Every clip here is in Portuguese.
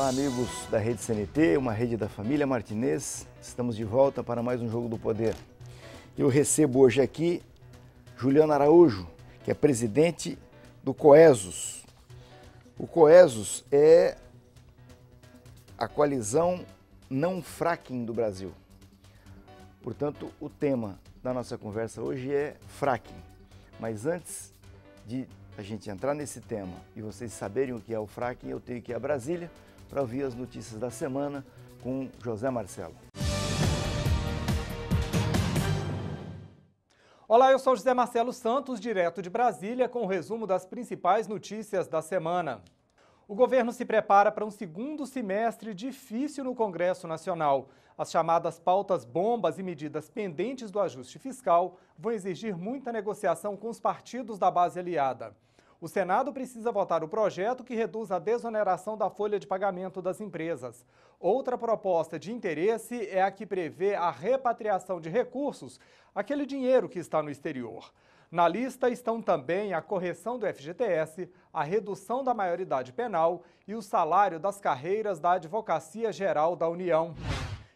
Olá, amigos da Rede CNT, uma rede da família Martinez. Estamos de volta para mais um Jogo do Poder. Eu recebo hoje aqui Juliano Araújo, que é presidente do Coesos. O Coesos é a coalizão não fracking do Brasil. Portanto, o tema da nossa conversa hoje é fracking. Mas antes de a gente entrar nesse tema e vocês saberem o que é o fracking, eu tenho que ir a Brasília para ouvir as notícias da semana com José Marcelo. Olá, eu sou José Marcelo Santos, direto de Brasília, com o resumo das principais notícias da semana. O governo se prepara para um segundo semestre difícil no Congresso Nacional. As chamadas pautas bombas e medidas pendentes do ajuste fiscal vão exigir muita negociação com os partidos da base aliada. O Senado precisa votar o projeto que reduz a desoneração da folha de pagamento das empresas. Outra proposta de interesse é a que prevê a repatriação de recursos, aquele dinheiro que está no exterior. Na lista estão também a correção do FGTS, a redução da maioridade penal e o salário das carreiras da Advocacia Geral da União.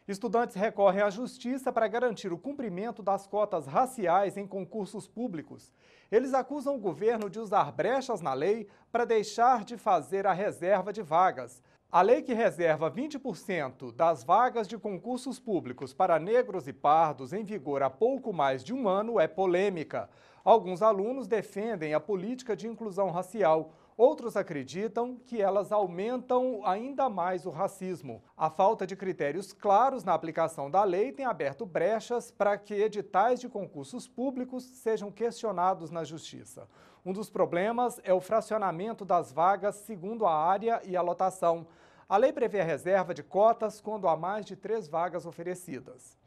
Estudantes recorrem à justiça para garantir o cumprimento das cotas raciais em concursos públicos. Eles acusam o governo de usar brechas na lei para deixar de fazer a reserva de vagas. A lei que reserva 20% das vagas de concursos públicos para negros e pardos em vigor há pouco mais de um ano é polêmica. Alguns alunos defendem a política de inclusão racial. Outros acreditam que elas aumentam ainda mais o racismo. A falta de critérios claros na aplicação da lei tem aberto brechas para que editais de concursos públicos sejam questionados na Justiça. Um dos problemas é o fracionamento das vagas segundo a área e a lotação. A lei prevê a reserva de cotas quando há mais de 3 vagas oferecidas.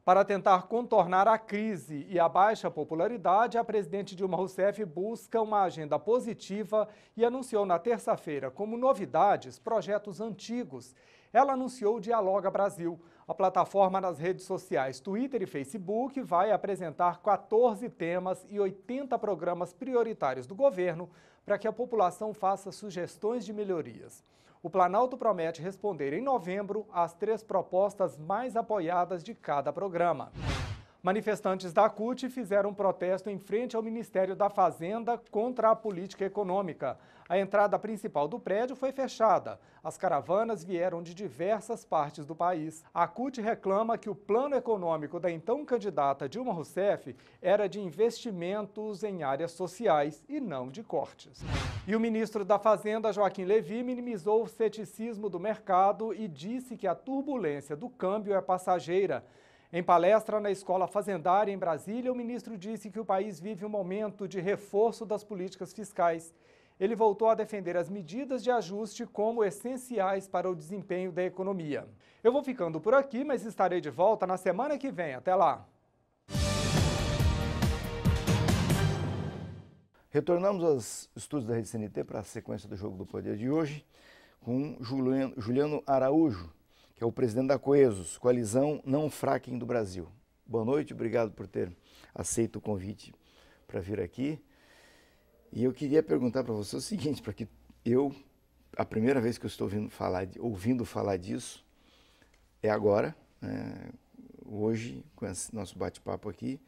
Para tentar contornar a crise e a baixa popularidade, a presidente Dilma Rousseff busca uma agenda positiva e anunciou na terça-feira, como novidades, projetos antigos. Ela anunciou o Dialoga Brasil. A plataforma nas redes sociais Twitter e Facebook vai apresentar 14 temas e 80 programas prioritários do governo para que a população faça sugestões de melhorias. O Planalto promete responder em novembro às 3 propostas mais apoiadas de cada programa. Manifestantes da CUT fizeram um protesto em frente ao Ministério da Fazenda contra a política econômica. A entrada principal do prédio foi fechada. As caravanas vieram de diversas partes do país. A CUT reclama que o plano econômico da então candidata Dilma Rousseff era de investimentos em áreas sociais e não de cortes. E o ministro da Fazenda, Joaquim Levy, minimizou o ceticismo do mercado e disse que a turbulência do câmbio é passageira. Em palestra na Escola Fazendária em Brasília, o ministro disse que o país vive um momento de reforço das políticas fiscais. Ele voltou a defender as medidas de ajuste como essenciais para o desempenho da economia. Eu vou ficando por aqui, mas estarei de volta na semana que vem. Até lá! Retornamos aos estudos da Rede CNT para a sequência do Jogo do Poder de hoje com Juliano Araújo, que é o presidente da Coesos, Coalizão Não Fracking do Brasil. Boa noite, obrigado por ter aceito o convite para vir aqui. E eu queria perguntar para você o seguinte, porque a primeira vez que eu estou ouvindo falar disso é agora, né, hoje, com esse nosso bate-papo aqui.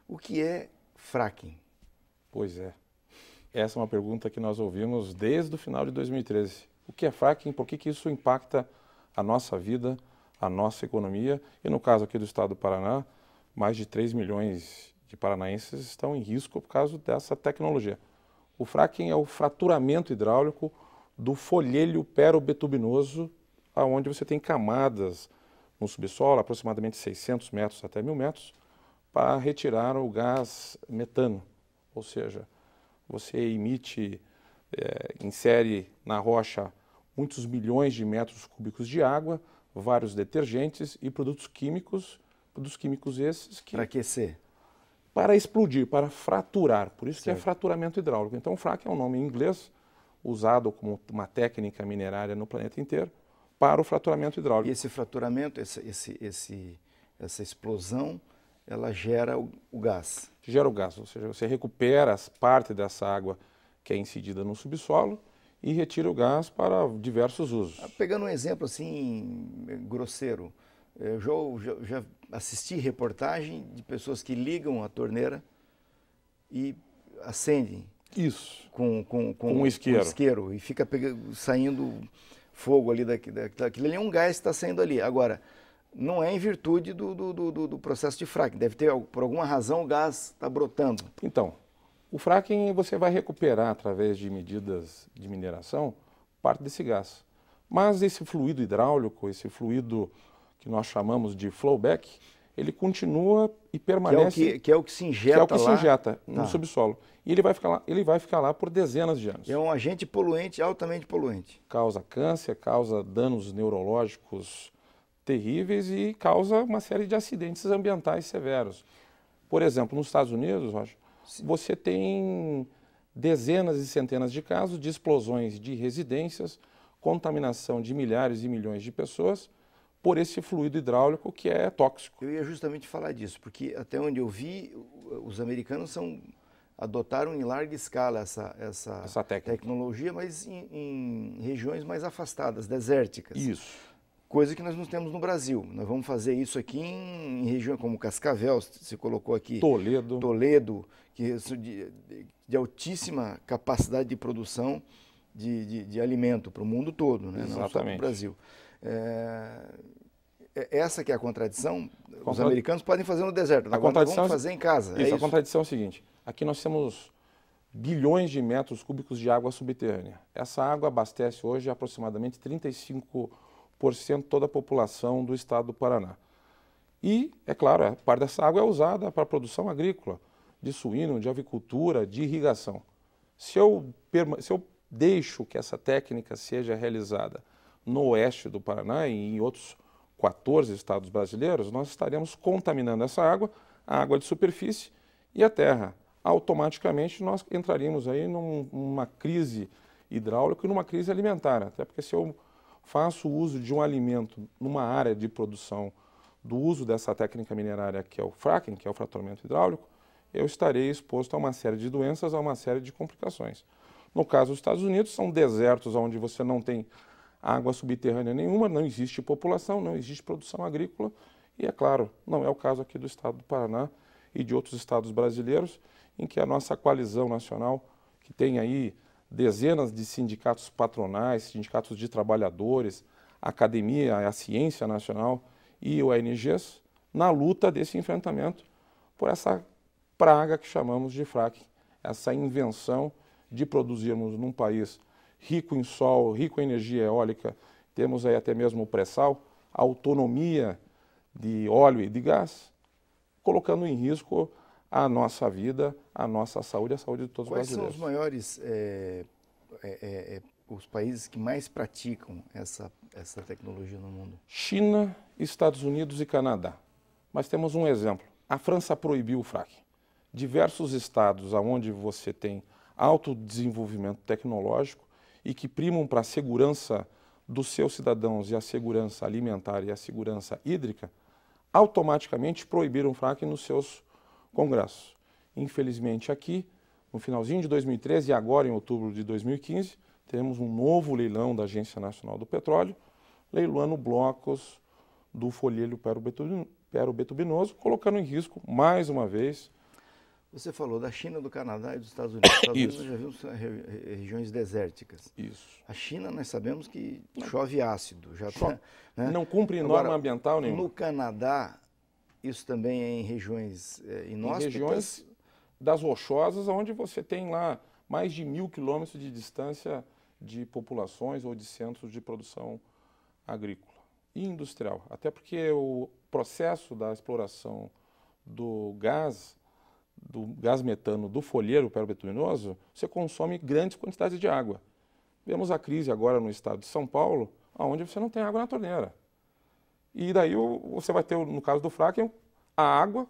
O que é fracking? Pois é. Essa é uma pergunta que nós ouvimos desde o final de 2013. O que é fracking? Por que isso impacta a nossa vida, a nossa economia? E no caso aqui do estado do Paraná, mais de 3 milhões de paranaenses estão em risco por causa dessa tecnologia. O fracking é o fraturamento hidráulico do folhelho perobitubinoso, onde você tem camadas no subsolo, aproximadamente 600 metros até 1.000 metros, para retirar o gás metano. Ou seja, você insere na rocha muitos milhões de metros cúbicos de água, vários detergentes e produtos químicos esses que... Para aquecer? Para explodir, para fraturar, por isso Certo. Que é fraturamento hidráulico. Então, fracking é um nome em inglês, usado como uma técnica minerária no planeta inteiro, para o fraturamento hidráulico. E esse fraturamento, essa explosão, ela gera o gás? Gera o gás, ou seja, você recupera parte dessa água que é incidida no subsolo e retira o gás para diversos usos. Pegando um exemplo assim, grosseiro, eu já assisti reportagem de pessoas que ligam a torneira e acendem. Isso. Com um isqueiro. isqueiro e fica saindo fogo ali daquilo ali, é um gás que está saindo ali. Agora, não é em virtude do processo de fracking, deve ter, por alguma razão, o gás está brotando. Então, o fracking você vai recuperar através de medidas de mineração parte desse gás. Mas esse fluido hidráulico, esse fluido que nós chamamos de flowback, ele continua e permanece... Que é o que se injeta no subsolo. E ele vai ficar lá por dezenas de anos. É um agente poluente, altamente poluente. Causa câncer, causa danos neurológicos terríveis e causa uma série de acidentes ambientais severos. Por exemplo, nos Estados Unidos, Roger, você tem dezenas e centenas de casos de explosões de residências, contaminação de milhares e milhões de pessoas por esse fluido hidráulico que é tóxico. Eu ia justamente falar disso, porque até onde eu vi, os americanos adotaram em larga escala essa tecnologia, mas em regiões mais afastadas, desérticas. Isso. Coisa que nós não temos no Brasil. Nós vamos fazer isso aqui em regiões como Cascavel, se colocou aqui. Toledo, que de altíssima capacidade de produção de alimento para o mundo todo, né? Não só para o Brasil. Essa que é a contradição. Os americanos podem fazer no deserto, agora nós vamos fazer em casa. Isso, a contradição é o seguinte, aqui nós temos bilhões de metros cúbicos de água subterrânea. Essa água abastece hoje aproximadamente 35% toda a população do estado do Paraná. E, é claro, parte dessa água é usada para a produção agrícola, de suíno, de avicultura, de irrigação. Se eu deixo que essa técnica seja realizada no oeste do Paraná e em outros 14 estados brasileiros, nós estaremos contaminando essa água, a água de superfície e a terra. Automaticamente nós entraríamos aí numa crise hidráulica e numa crise alimentar, até porque se eu faço uso de um alimento numa área de produção do uso dessa técnica minerária que é o fracking, que é o fraturamento hidráulico, eu estarei exposto a uma série de doenças, a uma série de complicações. No caso dos Estados Unidos, são desertos onde você não tem água subterrânea nenhuma, não existe população, não existe produção agrícola e, é claro, não é o caso aqui do estado do Paraná e de outros estados brasileiros, em que a nossa coalizão nacional, que tem aí dezenas de sindicatos patronais, sindicatos de trabalhadores, a academia, a ciência nacional e ONGs, na luta desse enfrentamento por essa praga que chamamos de fracking, essa invenção de produzirmos num país rico em sol, rico em energia eólica, temos aí até mesmo o pré-sal, autonomia de óleo e de gás, colocando em risco a nossa vida, a nossa saúde, a saúde de todos os brasileiros. Quais são os maiores, os países que mais praticam essa tecnologia no mundo? China, Estados Unidos e Canadá. Mas temos um exemplo. A França proibiu o fracking. Diversos estados onde você tem alto desenvolvimento tecnológico e que primam para a segurança dos seus cidadãos e a segurança alimentar e a segurança hídrica, automaticamente proibiram o fracking nos seus congressos. Infelizmente aqui, no finalzinho de 2013 e agora em outubro de 2015, teremos um novo leilão da Agência Nacional do Petróleo, leiloando blocos do folheto perobetubinoso, colocando em risco, mais uma vez... Você falou da China, do Canadá e dos Estados Unidos. Os Estados Unidos nós já vimos regiões desérticas. Isso. A China nós sabemos que chove ácido. Né? Não cumpre norma ambiental nenhuma. No Canadá, isso também é em regiões inóspitas? Em regiões das rochosas, onde você tem lá mais de 1.000 quilômetros de distância de populações ou de centros de produção agrícola e industrial. Até porque o processo da exploração do gás metano do folheto perobetubinoso, você consome grandes quantidades de água. Vemos a crise agora no estado de São Paulo, onde você não tem água na torneira. E daí você vai ter, no caso do fracking, a água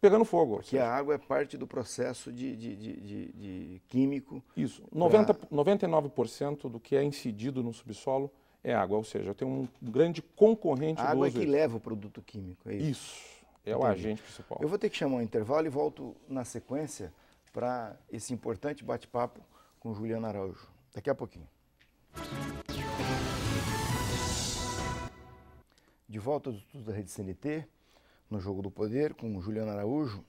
pegando fogo. Porque a água é parte do processo de químico. Isso. 99% do que é incidido no subsolo é água, ou seja, eu tenho um grande concorrente do uso. A água é que leva o produto químico, é isso? Isso. É o agente principal. Eu vou ter que chamar um intervalo e volto na sequência para esse importante bate-papo com Juliana Araújo. Daqui a pouquinho. De volta aos estudos da Rede CNT, no Jogo do Poder, com Juliano Araújo,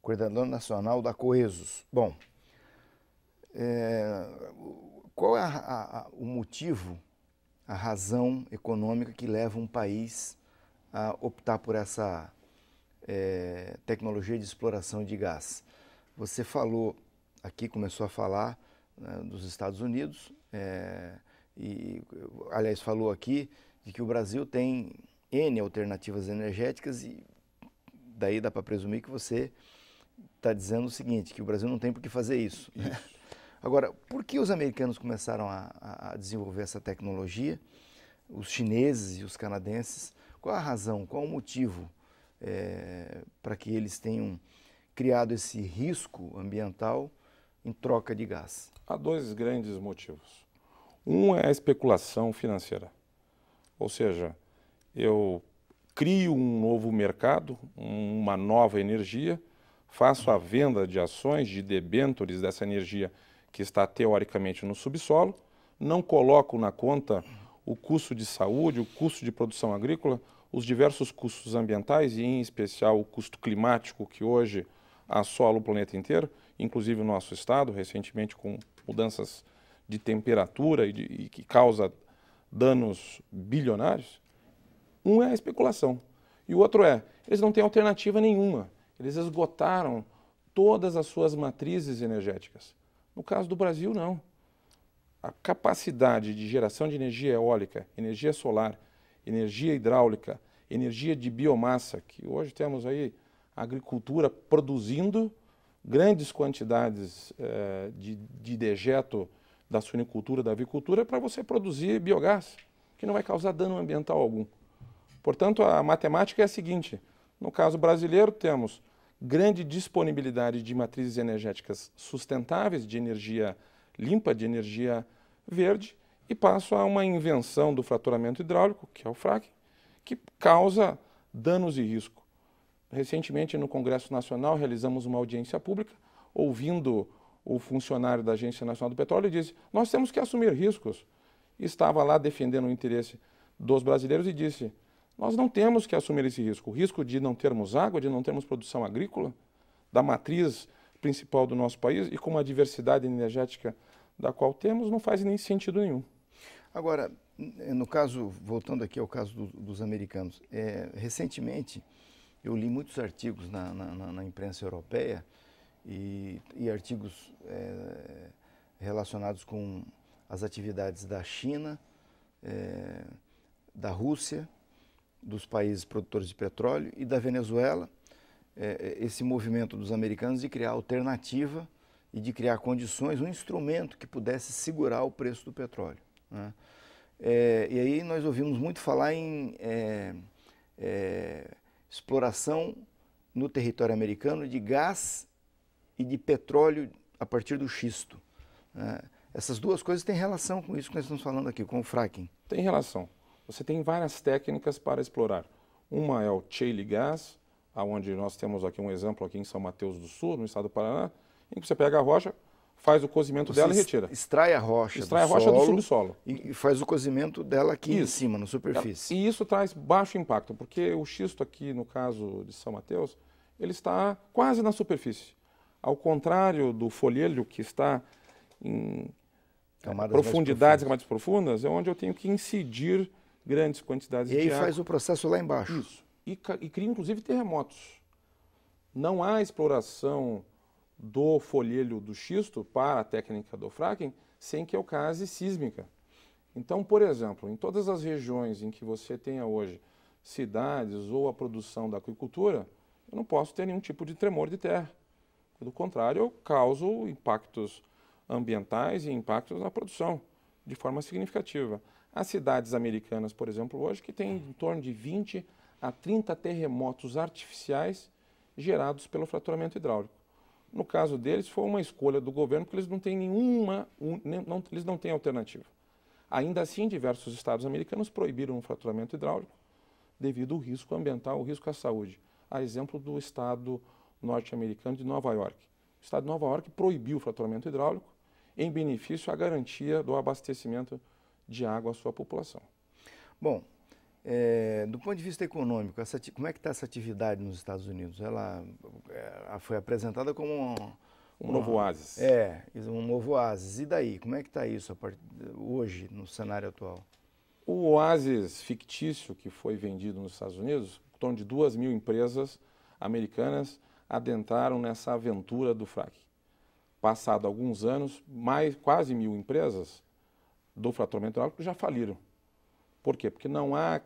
coordenador nacional da Coesos. Bom, qual é o motivo, a razão econômica que leva um país a optar por essa tecnologia de exploração de gás? Você falou aqui, começou a falar dos Estados Unidos, e, aliás, falou aqui de que o Brasil tem N alternativas energéticas e daí dá para presumir que você está dizendo o seguinte, que o Brasil não tem por que fazer isso. Né? Agora, por que os americanos começaram a desenvolver essa tecnologia, os chineses e os canadenses? Qual a razão, qual o motivo para que eles tenham criado esse risco ambiental em troca de gás? Há dois grandes motivos. Um é a especulação financeira, ou seja, eu crio um novo mercado, uma nova energia, faço a venda de ações, de debêntures dessa energia que está teoricamente no subsolo, não coloco na conta o custo de saúde, o custo de produção agrícola, os diversos custos ambientais e, em especial, o custo climático que hoje assola o planeta inteiro, inclusive o nosso estado, recentemente com mudanças de temperatura e que causa danos bilionários. Um é a especulação e o outro eles não têm alternativa nenhuma. Eles esgotaram todas as suas matrizes energéticas. No caso do Brasil, não. A capacidade de geração de energia eólica, energia solar, energia hidráulica, energia de biomassa, que hoje temos aí a agricultura produzindo grandes quantidades de dejeto da suinicultura, da avicultura, para você produzir biogás, que não vai causar dano ambiental algum. Portanto, a matemática é a seguinte: no caso brasileiro, temos grande disponibilidade de matrizes energéticas sustentáveis, de energia limpa, de energia verde, e passo a uma invenção do fraturamento hidráulico, que é o fracking, que causa danos e risco. Recentemente, no Congresso Nacional, realizamos uma audiência pública, ouvindo o funcionário da Agência Nacional do Petróleo, e disse: nós temos que assumir riscos. Estava lá defendendo o interesse dos brasileiros e disse: nós não temos que assumir esse risco. O risco de não termos água, de não termos produção agrícola, da matriz principal do nosso país, e com a diversidade energética da qual temos, não faz nem sentido nenhum. Agora, no caso, voltando aqui ao caso dos americanos, recentemente eu li muitos artigos na imprensa europeia e artigos relacionados com as atividades da China, da Rússia, dos países produtores de petróleo e da Venezuela, esse movimento dos americanos de criar alternativa e de criar condições, um instrumento que pudesse segurar o preço do petróleo. Né? E aí nós ouvimos muito falar em exploração no território americano de gás e de petróleo a partir do xisto. Essas duas coisas têm relação com isso que nós estamos falando aqui, com o fracking. Tem relação. Você tem várias técnicas para explorar. Uma é o shale gas, onde nós temos aqui um exemplo aqui em São Mateus do Sul, no estado do Paraná, em que você pega a rocha, faz o cozimento dela e retira. Extrai a rocha, do subsolo. E faz o cozimento dela aqui em cima, na superfície. E isso traz baixo impacto, porque o xisto aqui, no caso de São Mateus, ele está quase na superfície. Ao contrário do folhelho, que está em profundidades mais profundas, é onde eu tenho que incidir grandes quantidades de água. E aí faz o processo lá embaixo. Isso. E cria, inclusive, terremotos. Não há exploração do folhelho do xisto para a técnica do fracking sem que ocorra sísmica. Então, por exemplo, em todas as regiões em que você tenha hoje cidades ou a produção da aquicultura, eu não posso ter nenhum tipo de tremor de terra. Pelo contrário, eu causo impactos ambientais e impactos na produção de forma significativa. As cidades americanas, por exemplo, hoje, que têm em torno de 20 a 30 terremotos artificiais gerados pelo fraturamento hidráulico. No caso deles, foi uma escolha do governo, porque eles não têm eles não têm alternativa. Ainda assim, diversos estados americanos proibiram o fraturamento hidráulico devido ao risco ambiental, o risco à saúde. A exemplo do estado norte-americano de Nova York. Estado de Nova York proibiu o fraturamento hidráulico em benefício à garantia do abastecimento de água à sua população. Bom, do ponto de vista econômico, como é que está essa atividade nos Estados Unidos? Ela foi apresentada como um novo oásis. Um novo oásis. E daí? Como é que está isso hoje, no cenário atual? O oásis fictício que foi vendido nos Estados Unidos, em torno de 2.000 empresas americanas adentraram nessa aventura do fracking. Passado alguns anos, quase 1.000 empresas do fraturamento hidráulico já faliram. Por quê? Porque não há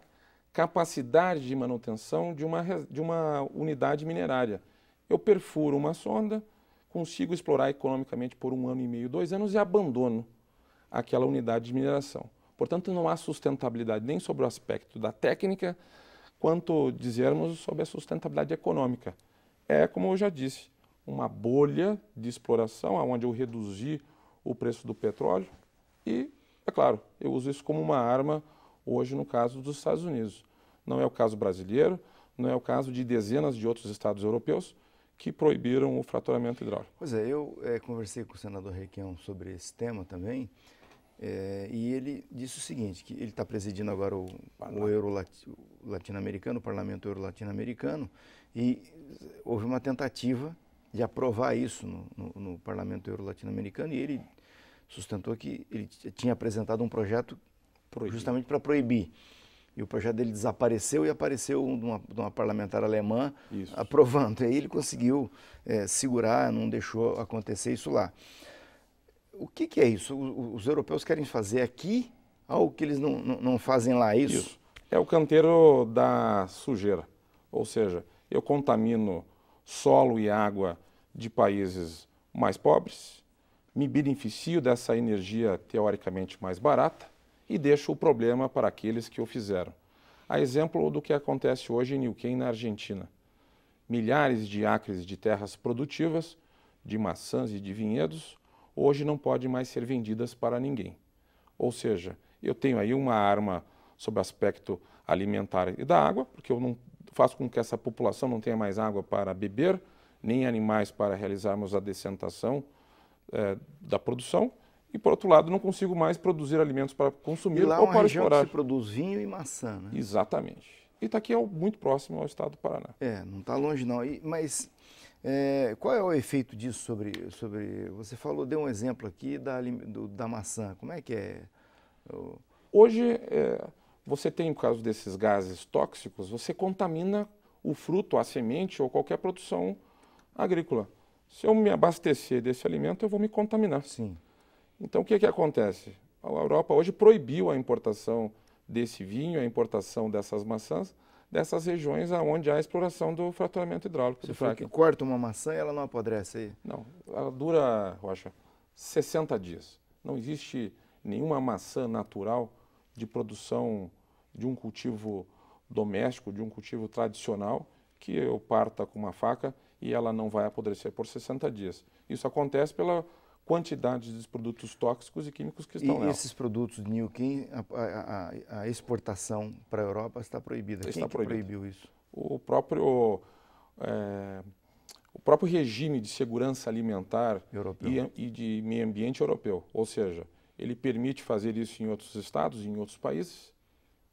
capacidade de manutenção de uma unidade minerária. Eu perfuro uma sonda, consigo explorar economicamente por 1 ano e meio, 2 anos e abandono aquela unidade de mineração. Portanto, não há sustentabilidade nem sobre o aspecto da técnica, quanto dizermos sobre a sustentabilidade econômica. É, como eu já disse, uma bolha de exploração, onde eu reduzi o preço do petróleo e, é claro, eu uso isso como uma arma hoje no caso dos Estados Unidos. Não é o caso brasileiro, não é o caso de dezenas de outros estados europeus que proibiram o fraturamento hidráulico. Pois é, eu conversei com o senador Requião sobre esse tema também, e ele disse o seguinte, que ele está presidindo agora o Euro Latino-Americano, o Parlamento Euro Latino-Americano, e houve uma tentativa de aprovar isso no Parlamento Euro Latino-Americano, e ele sustentou que ele tinha apresentado um projeto justamente para proibir. E o projeto dele desapareceu e apareceu de uma parlamentar alemã aprovando. E aí ele conseguiu segurar, não deixou acontecer isso lá. O que é isso? Os europeus querem fazer aqui algo que eles não fazem lá, é isso? Isso. É o canteiro da sujeira. Ou seja, eu contamino solo e água de países mais pobres, me beneficio dessa energia teoricamente mais barata e deixo o problema para aqueles que o fizeram. A exemplo do que acontece hoje em Neuquén, na Argentina. Milhares de acres de terras produtivas, de maçãs e de vinhedos, hoje não podem mais ser vendidas para ninguém. Ou seja, eu tenho aí uma arma sob o aspecto alimentar e da água, porque eu não faço com que essa população não tenha mais água para beber, nem animais para realizarmos a descentação da produção, e por outro lado não consigo mais produzir alimentos para consumir ou para explorar. E lá é uma região que se produz vinho e maçã, né? Exatamente. E está aqui muito próximo ao estado do Paraná. Não está longe não. Mas qual é o efeito disso sobre você falou, deu um exemplo aqui da maçã. Como é que é? Hoje, você tem, por causa desses gases tóxicos, você contamina o fruto, a semente ou qualquer produção agrícola. Se eu me abastecer desse alimento, eu vou me contaminar. Sim. Então, o que acontece? A Europa hoje proibiu a importação desse vinho, a importação dessas maçãs, dessas regiões onde há a exploração do fraturamento hidráulico. Você falou que corta uma maçã e ela não apodrece aí? Não, ela dura, Rocha, 60 dias. Não existe nenhuma maçã natural de produção de um cultivo doméstico, de um cultivo tradicional, que eu parta com uma faca e ela não vai apodrecer por 60 dias. Isso acontece pela quantidade de produtos tóxicos e químicos que estão nela. E esses produtos de Neuquén, a exportação para a Europa está proibida. Quem proibiu isso? O próprio regime de segurança alimentar e de meio ambiente europeu. Ou seja, ele permite fazer isso em outros estados, em outros países,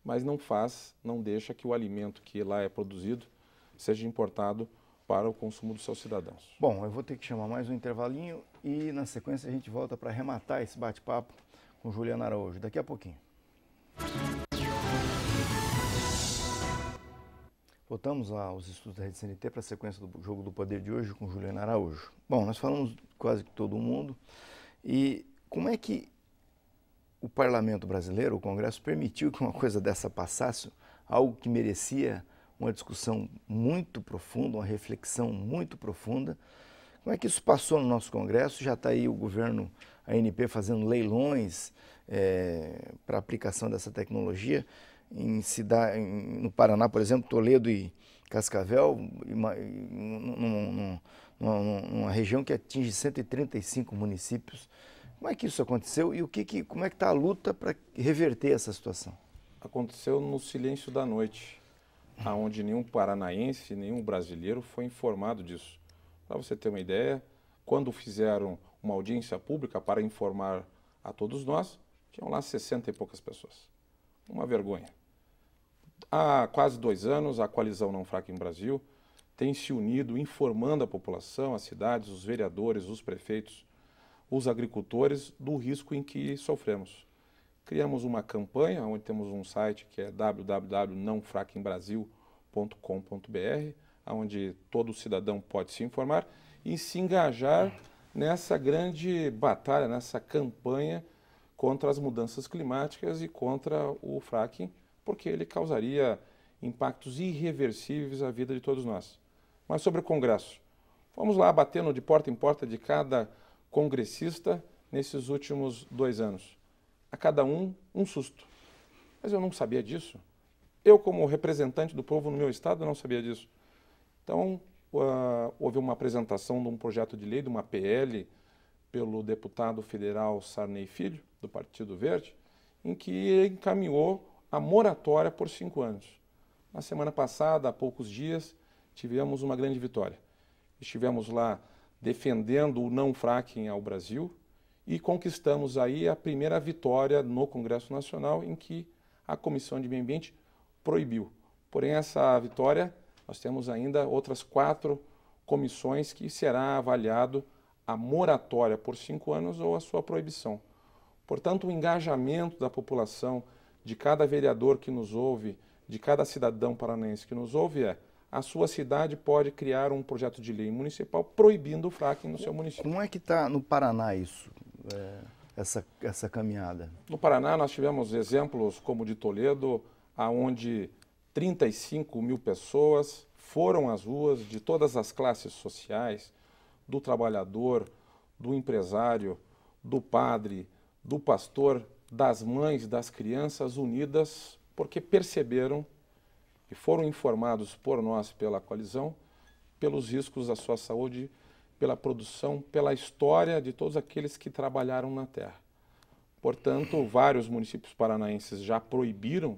mas não deixa que o alimento que lá é produzido seja importado para o consumo dos seus cidadãos. Bom, eu vou ter que chamar mais um intervalinho e na sequência a gente volta para arrematar esse bate-papo com Juliana Araújo, daqui a pouquinho. Voltamos aos estudos da Rede CNT para a sequência do Jogo do Poder de hoje com Juliana Araújo. Bom, nós falamos quase que todo mundo e como é que o parlamento brasileiro, o Congresso, permitiu que uma coisa dessa passasse, algo que merecia uma discussão muito profunda, uma reflexão muito profunda. Como é que isso passou no nosso Congresso? Já está aí o governo, a ANP, fazendo leilões para aplicação dessa tecnologia. No Paraná, por exemplo, Toledo e Cascavel, numa região que atinge 135 municípios. Como é que isso aconteceu e como é que está a luta para reverter essa situação? Aconteceu no silêncio da noite, onde nenhum paranaense, nenhum brasileiro foi informado disso. Para você ter uma ideia, quando fizeram uma audiência pública para informar a todos nós, tinham lá 60 e poucas pessoas. Uma vergonha. Há quase 2 anos, a Coalizão Não Fracking Brasil tem se unido informando a população, as cidades, os vereadores, os prefeitos, os agricultores do risco em que sofremos. Criamos uma campanha, onde temos um site que é www.nãofrackingbrasil.com.br, onde todo cidadão pode se informar e se engajar nessa grande batalha, nessa campanha contra as mudanças climáticas e contra o fracking, porque ele causaria impactos irreversíveis à vida de todos nós. Mas sobre o Congresso, vamos lá batendo de porta em porta de cada congressista nesses últimos 2 anos. A cada um susto. Mas eu não sabia disso. Eu, como representante do povo no meu estado, não sabia disso. Então, houve uma apresentação de um projeto de lei, de uma PL, pelo deputado federal Sarney Filho, do Partido Verde, em que encaminhou a moratória por 5 anos. Na semana passada, há poucos dias, tivemos uma grande vitória. Estivemos lá defendendo o não fracking ao Brasil e conquistamos aí a primeira vitória no Congresso Nacional em que a Comissão de Meio Ambiente proibiu. Porém, essa vitória, nós temos ainda outras 4 comissões que será avaliado a moratória por 5 anos ou a sua proibição. Portanto, o engajamento da população, de cada vereador que nos ouve, de cada cidadão paranaense que nos ouve a sua cidade pode criar um projeto de lei municipal proibindo o fracking no seu município. Como é que está no Paraná isso, essa caminhada? No Paraná nós tivemos exemplos como o de Toledo, onde 35 mil pessoas foram às ruas de todas as classes sociais, do trabalhador, do empresário, do padre, do pastor, das mães, das crianças unidas, porque perceberam e foram informados por nós, pela coalizão, pelos riscos à sua saúde, pela produção, pela história de todos aqueles que trabalharam na terra. Portanto, vários municípios paranaenses já proibiram,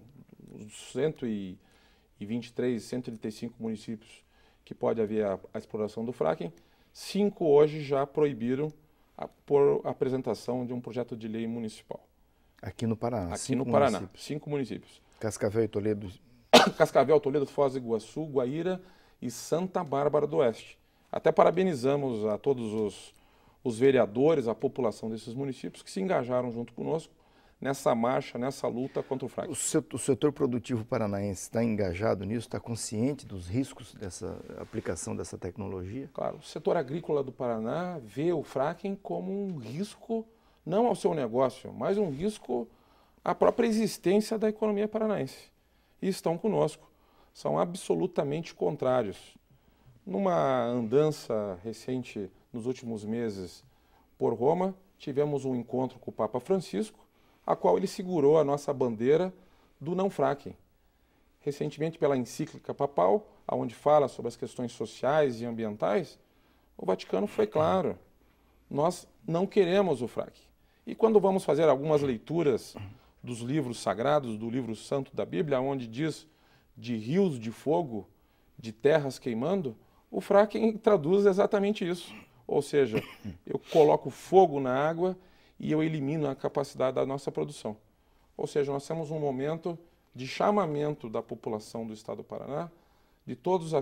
os 123, 135 municípios que pode haver a exploração do fracking, 5 hoje já proibiram por apresentação de um projeto de lei municipal. Aqui no Paraná? Aqui no Paraná, 5 municípios. Cascavel e Toledo? Cascavel, Toledo, Foz do Iguaçu, Guaíra e Santa Bárbara do Oeste. Até parabenizamos a todos os vereadores, a população desses municípios que se engajaram junto conosco nessa marcha, nessa luta contra o fracking. O setor produtivo paranaense está engajado nisso, está consciente dos riscos dessa aplicação dessa tecnologia? Claro, o setor agrícola do Paraná vê o fracking como um risco, não ao seu negócio, mas um risco à própria existência da economia paranaense. E estão conosco, são absolutamente contrários. Numa andança recente, nos últimos meses, por Roma, tivemos um encontro com o Papa Francisco, a qual ele segurou a nossa bandeira do não fracking. Recentemente, pela encíclica papal, onde fala sobre as questões sociais e ambientais, o Vaticano foi claro, nós não queremos o fracking. E quando vamos fazer algumas leituras dos livros sagrados, do livro santo da Bíblia, onde diz de rios de fogo, de terras queimando, o fracking traduz exatamente isso. Ou seja, eu coloco fogo na água e eu elimino a capacidade da nossa produção. Ou seja, nós temos um momento de chamamento da população do estado do Paraná, de todos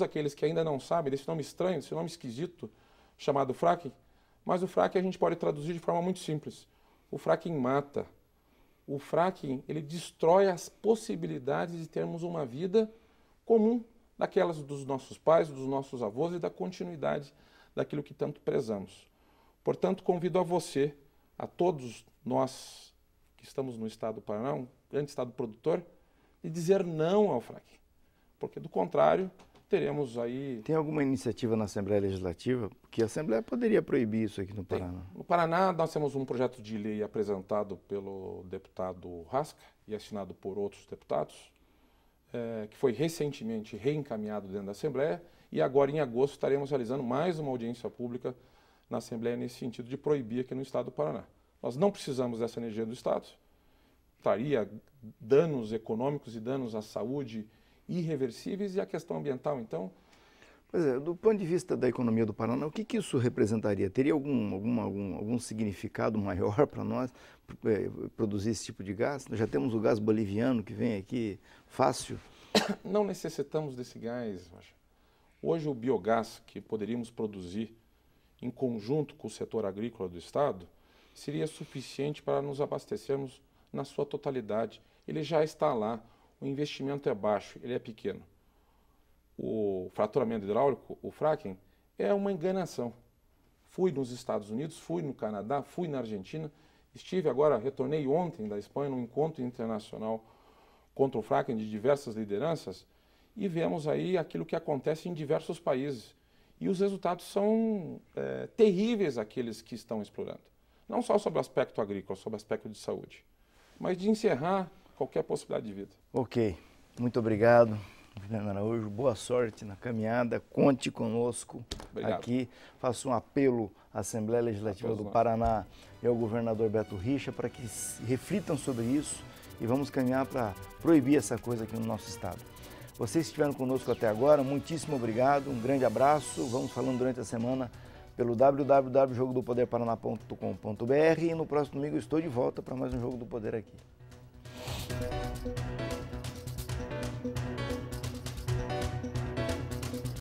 aqueles que ainda não sabem desse nome estranho, desse nome esquisito, chamado fracking, mas o fracking a gente pode traduzir de forma muito simples. O fracking mata. O fracking, ele destrói as possibilidades de termos uma vida comum, daquelas dos nossos pais, dos nossos avós e da continuidade daquilo que tanto prezamos. Portanto, convido a você, a todos nós que estamos no estado do Paraná, um grande estado produtor, de dizer não ao fracking, porque do contrário, teremos aí... Tem alguma iniciativa na Assembleia Legislativa? Porque a Assembleia poderia proibir isso aqui no Paraná. No Paraná, nós temos um projeto de lei apresentado pelo deputado Rasca e assinado por outros deputados, que foi recentemente reencaminhado dentro da Assembleia, e agora em agosto estaremos realizando mais uma audiência pública na Assembleia nesse sentido de proibir aqui no estado do Paraná. Nós não precisamos dessa energia do estado, traria danos econômicos e danos à saúde irreversíveis, e a questão ambiental, então, Pois é, do ponto de vista da economia do Paraná, o que isso representaria? Teria algum significado maior para nós produzir esse tipo de gás? Nós já temos o gás boliviano que vem aqui fácil. Não necessitamos desse gás, Rocha. Hoje o biogás que poderíamos produzir em conjunto com o setor agrícola do Estado seria suficiente para nos abastecermos na sua totalidade. Ele já está lá, o investimento é baixo, ele é pequeno. O fraturamento hidráulico, o fracking, é uma enganação. Fui nos Estados Unidos, fui no Canadá, fui na Argentina, retornei ontem da Espanha num encontro internacional contra o fracking de diversas lideranças e vemos aí aquilo que acontece em diversos países. E os resultados são terríveis aqueles que estão explorando. Não só sobre o aspecto agrícola, sobre o aspecto de saúde, mas de encerrar qualquer possibilidade de vida. Ok, muito obrigado. Juliano Araújo, boa sorte na caminhada, conte conosco. Obrigado. Aqui. Faço um apelo à Assembleia Legislativa do Paraná e ao governador Beto Richa para que reflitam sobre isso e vamos caminhar para proibir essa coisa aqui no nosso estado. Vocês que estiveram conosco até agora, muitíssimo obrigado, um grande abraço. Vamos falando durante a semana pelo www.jogodopoderparaná.com.br e no próximo domingo eu estou de volta para mais um Jogo do Poder aqui.